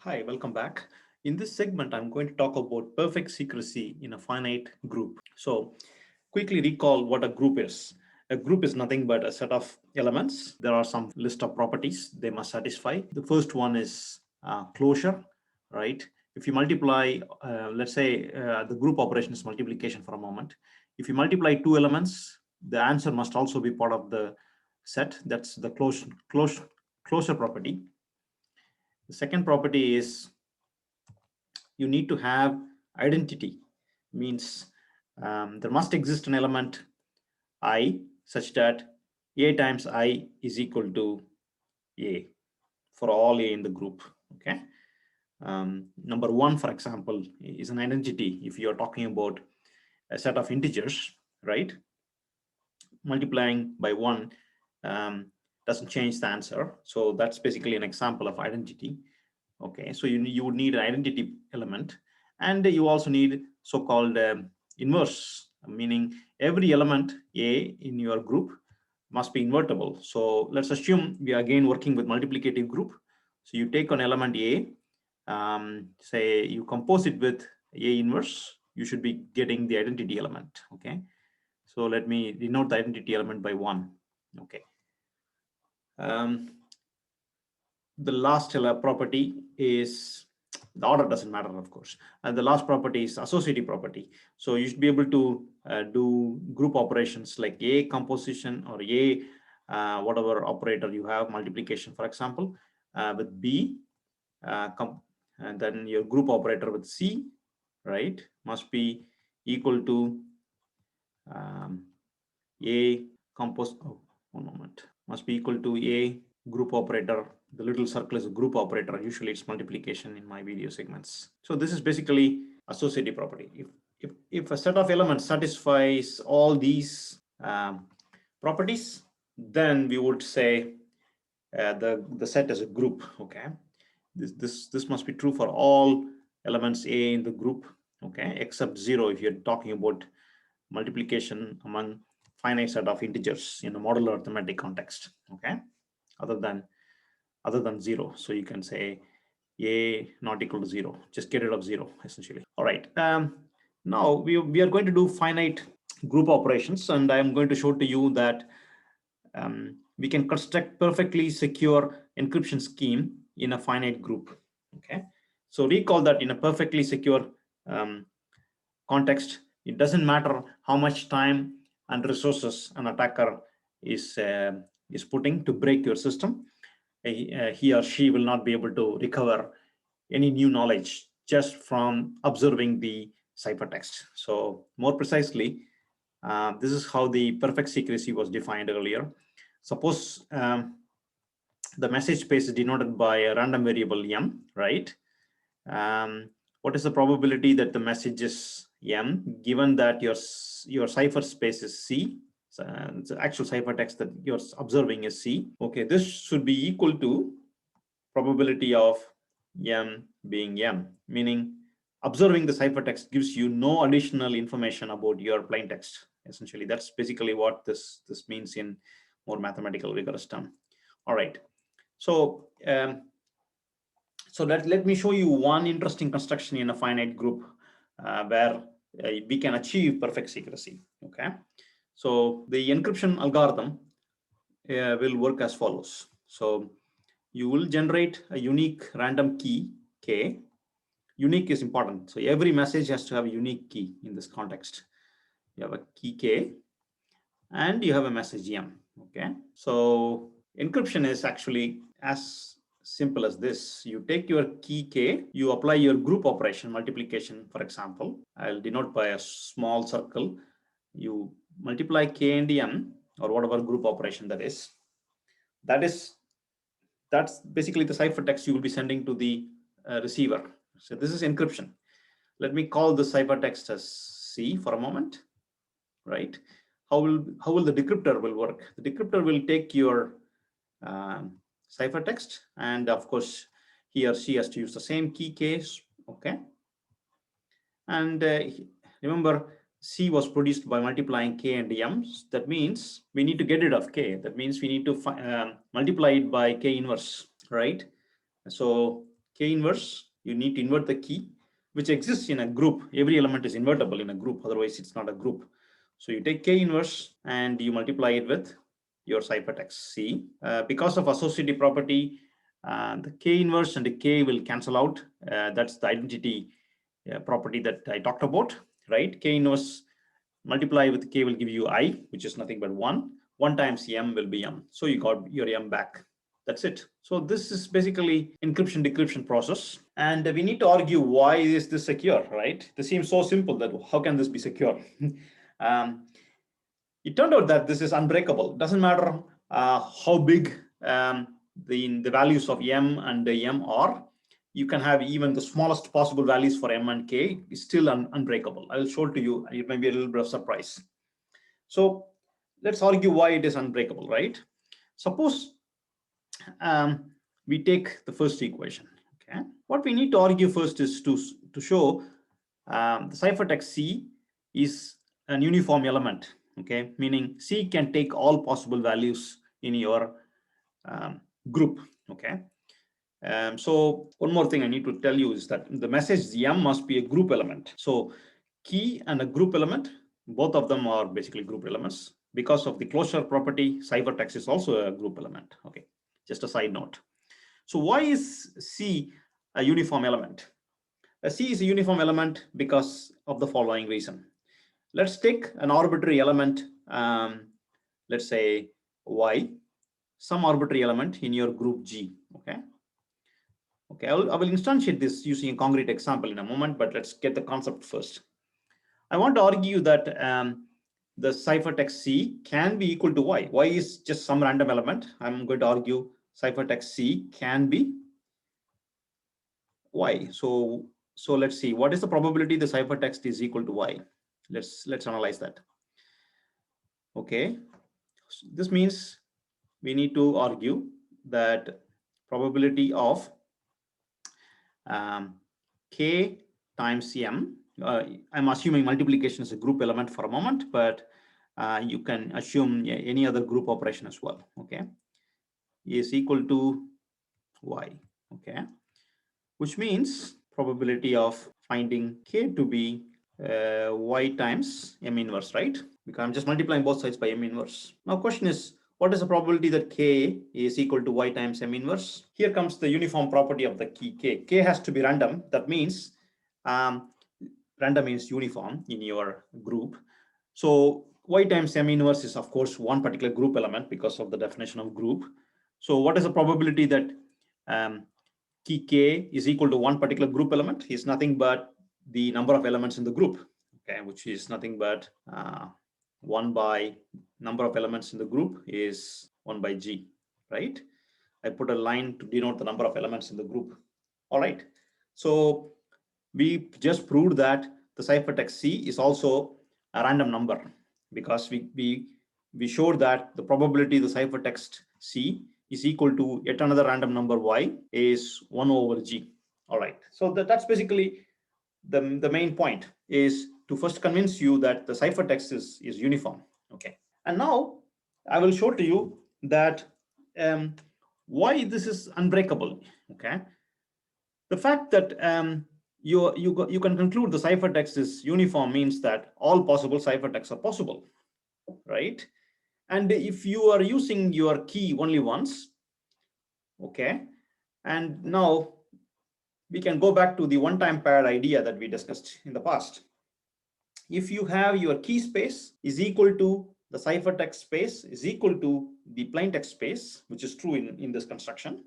Hi, welcome back. In this segment, I'm going to talk about perfect secrecy in a finite group. So, quickly recall what a group is. A group is nothing but a set of elements. There are some list of properties they must satisfy. The first one is closure, right? If you multiply, let's say the group operation is multiplication for a moment. If you multiply two elements, the answer must also be part of the set. That's the closure property. The second property is you need to have identity. Means there must exist an element I such that a times I is equal to a for all a in the group. Okay. Number one, for example, is an identity. If you are talking about a set of integers, right, multiplying by one doesn't change the answer. So that's basically an example of identity. Okay, so you would need an identity element, and you also need so-called inverse, meaning every element a in your group must be invertible. So let's assume we are again working with multiplicative group. So you take an element a, say you compose it with a inverse, you should be getting the identity element. Okay, so let me denote the identity element by one. Okay. um, the last property is, the order doesn't matter, of course, and the last property is associative property. So you should be able to do group operations like a composition or a whatever operator you have, multiplication for example, with b, uh, and then your group operator with c, right, must be equal to um, a compose, oh, one moment, must be equal to a group operator. The little circle is a group operator. Usually it's multiplication in my video segments. So this is basically associative property. If a set of elements satisfies all these properties, then we would say the set is a group. Okay, this must be true for all elements a in the group. Okay, except zero if you're talking about multiplication among finite set of integers in a modular arithmetic context. Okay, other than zero. So you can say a not equal to zero. Just get rid of zero essentially. All right. Now we are going to do finite group operations, and I am going to show to you that we can construct perfectly secure encryption scheme in a finite group. Okay. So recall that in a perfectly secure context, it doesn't matter how much time and resources an attacker is putting to break your system. He or she will not be able to recover any new knowledge just from observing the ciphertext. So more precisely, this is how the perfect secrecy was defined earlier. Suppose the message space is denoted by a random variable m, right? What is the probability that the message is m, given that your cipher space is c? The actual ciphertext that you're observing is c. Okay, this should be equal to probability of m being m, meaning observing the ciphertext gives you no additional information about your plain text. Essentially, that's basically what this means in more mathematical rigorous term. All right, so let me show you one interesting construction in a finite group where we can achieve perfect secrecy. Okay, so the encryption algorithm will work as follows. So you will generate a unique random key k. Unique is important. So every message has to have a unique key in this context. You have a key k and you have a message m. Okay, so encryption is actually as simple as this. You take your key k, you apply your group operation, multiplication, for example. I'll denote by a small circle. You multiply k and m, or whatever group operation that is. That's basically the ciphertext you will be sending to the receiver. So this is encryption. Let me call the ciphertext as C for a moment, right? How will the decryptor will work? The decryptor will take your ciphertext, and of course he or she has to use the same key case. Okay, and remember, C was produced by multiplying k and m. That means we need to get rid of k. That means we need to multiply it by k inverse, right? So K inverse, you need to invert the key, which exists in a group. Every element is invertible in a group, otherwise it's not a group. So you take K inverse and you multiply it with your ciphertext C. Because of associative property, the K inverse and the K will cancel out. That's the identity property that I talked about, right? K inverse multiply with K will give you I, which is nothing but 1. 1 times M will be M. So you got your M back. That's it. So this is basically encryption decryption process. And we need to argue why is this secure, right? This seems so simple that how can this be secure? It turned out that this is unbreakable. It doesn't matter how big the values of M and the M are. You can have even the smallest possible values for M and K is still unbreakable. I will show it to you. It may be a little bit of surprise. So let's argue why it is unbreakable, right? Suppose we take the first equation. Okay, what we need to argue first is to show the ciphertext C is an uniform element. Okay, meaning C can take all possible values in your group. Okay. So one more thing I need to tell you is that the message M must be a group element. So key and a group element, both of them are basically group elements. Because of the closure property, ciphertext is also a group element. Okay, just a side note. So why is C a uniform element? C is a uniform element because of the following reason. Let's take an arbitrary element, let's say Y, some arbitrary element in your group G. Okay. Okay, I will instantiate this using a concrete example in a moment, but let's get the concept first. I want to argue that the ciphertext C can be equal to Y. Y is just some random element. I'm going to argue ciphertext C can be Y. So let's see, what is the probability the ciphertext is equal to Y? Let's analyze that. Okay, so this means we need to argue that probability of K times M. I'm assuming multiplication is a group element for a moment, but you can assume any other group operation as well. Okay, is equal to Y. Okay, which means probability of finding K to be Y times M inverse, right? Because I'm just multiplying both sides by M inverse. Now question is, what is the probability that K is equal to Y times M inverse? Here comes the uniform property of the key K. K has to be random. That means random means uniform in your group. So Y times M inverse is of course one particular group element because of the definition of group. So what is the probability that key K is equal to one particular group element? Is nothing but the number of elements in the group, okay, which is nothing but 1 by number of elements in the group is 1 by G, right? I put a line to denote the number of elements in the group. All right. So we just proved that the ciphertext C is also a random number because we showed that the probability the ciphertext C is equal to yet another random number Y is 1 over G. All right. So that's basically the main point, is to first convince you that the ciphertext is uniform. Okay. And now I will show to you that why this is unbreakable. Okay. The fact that you can conclude the ciphertext is uniform means that all possible ciphertexts are possible, right? And if you are using your key only once, okay, and now we can go back to the one-time paired idea that we discussed in the past. If you have your key space is equal to the ciphertext space is equal to the plaintext space, which is true in this construction,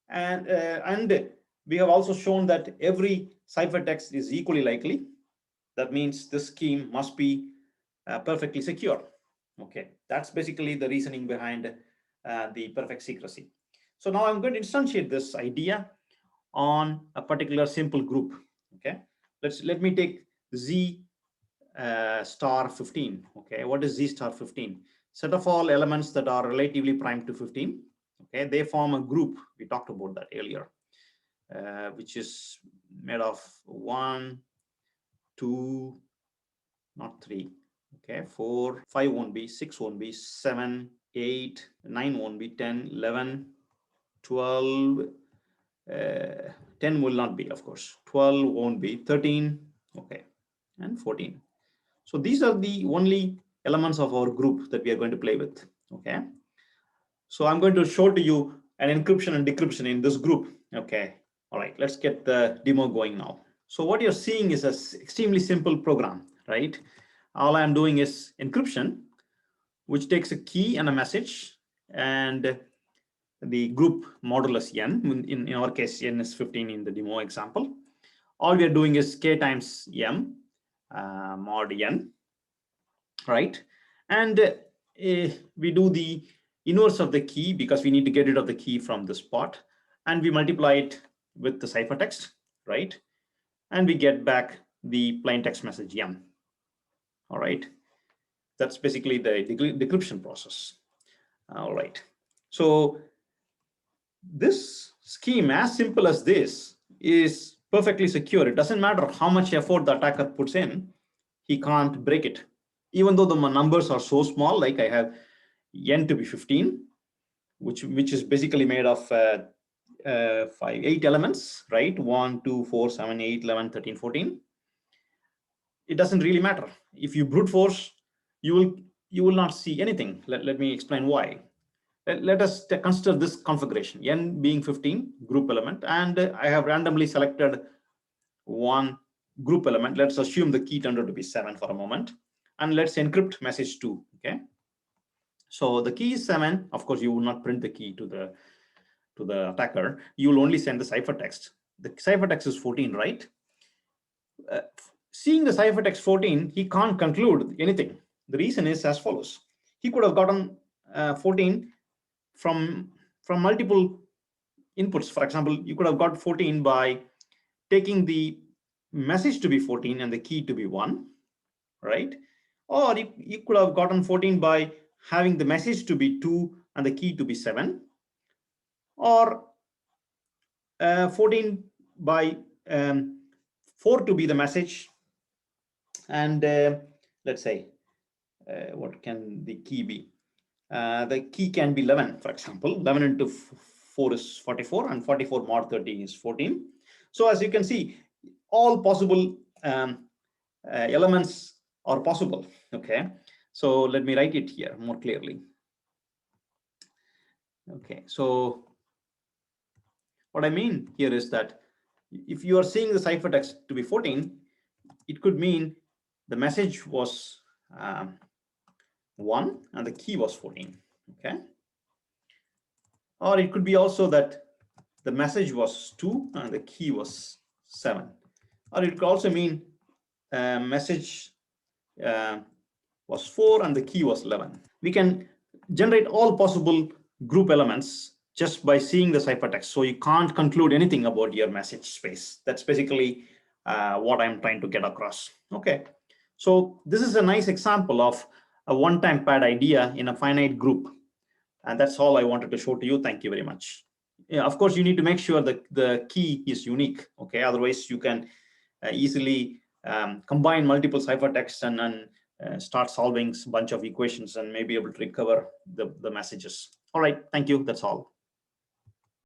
and we have also shown that every ciphertext is equally likely. That means this scheme must be perfectly secure. Okay, that's basically the reasoning behind the perfect secrecy. So now I'm going to instantiate this idea on a particular simple group. Okay, let me take Z star 15. Okay, what is Z star 15? Set of all elements that are relatively prime to 15. Okay, they form a group. We talked about that earlier, which is made of 1, 2, not 3, okay, 4, 5 won't be, 6 won't be, 7, 8, 9 won't be, 10, 11, 12, 10 will not be, of course. 12 won't be. 13, okay, and 14. So these are the only elements of our group that we are going to play with, okay? So I'm going to show to you an encryption and decryption in this group, okay? All right, let's get the demo going now. So what you're seeing is an extremely simple program, right? All I'm doing is encryption, which takes a key and a message, and the group modulus n. In our case, n is 15 in the demo example. All we are doing is k times m mod n, right? And we do the inverse of the key because we need to get rid of the key from the spot, and we multiply it with the ciphertext, right? And we get back the plain text message m. All right, that's basically the decryption process. All right, so this scheme, as simple as this, is perfectly secure. It doesn't matter how much effort the attacker puts in, he can't break it. Even though the numbers are so small, like I have n to be 15, which is basically made of 8 elements, right? 1, 2, 4, 7, 8, 11, 13, 14. It doesn't really matter. If you brute force, you will not see anything. Let me explain why. Let us consider this configuration, n being 15 group element, and I have randomly selected one group element. Let's assume the key turned out to be 7 for a moment, and let's encrypt message 2. Okay, so the key is 7. Of course, you will not print the key to the attacker. You will only send the ciphertext. The ciphertext is 14, right? Seeing the ciphertext 14, he can't conclude anything. The reason is as follows: he could have gotten 14 from multiple inputs. For example, you could have got 14 by taking the message to be 14 and the key to be 1, right? Or you could have gotten 14 by having the message to be 2 and the key to be 7, or 14 by 4 to be the message, and let's say what can the key be? The key can be 11, for example. 11 into 4 is 44, and 44 mod 13 is 14. So as you can see, all possible elements are possible. Okay, so let me write it here more clearly. Okay, so what I mean here is that if you are seeing the ciphertext to be 14, it could mean the message was 1 and the key was 14. Okay, or it could be also that the message was 2 and the key was 7, or it could also mean message was 4 and the key was 11. We can generate all possible group elements just by seeing the ciphertext, so you can't conclude anything about your message space. That's basically what I'm trying to get across. Okay, so this is a nice example of a one-time pad idea in a finite group, and that's all I wanted to show to you. Thank you very much. Yeah, of course, you need to make sure that the key is unique. Okay, otherwise you can easily combine multiple ciphertexts and start solving a bunch of equations and may be able to recover the messages. All right, thank you. That's all.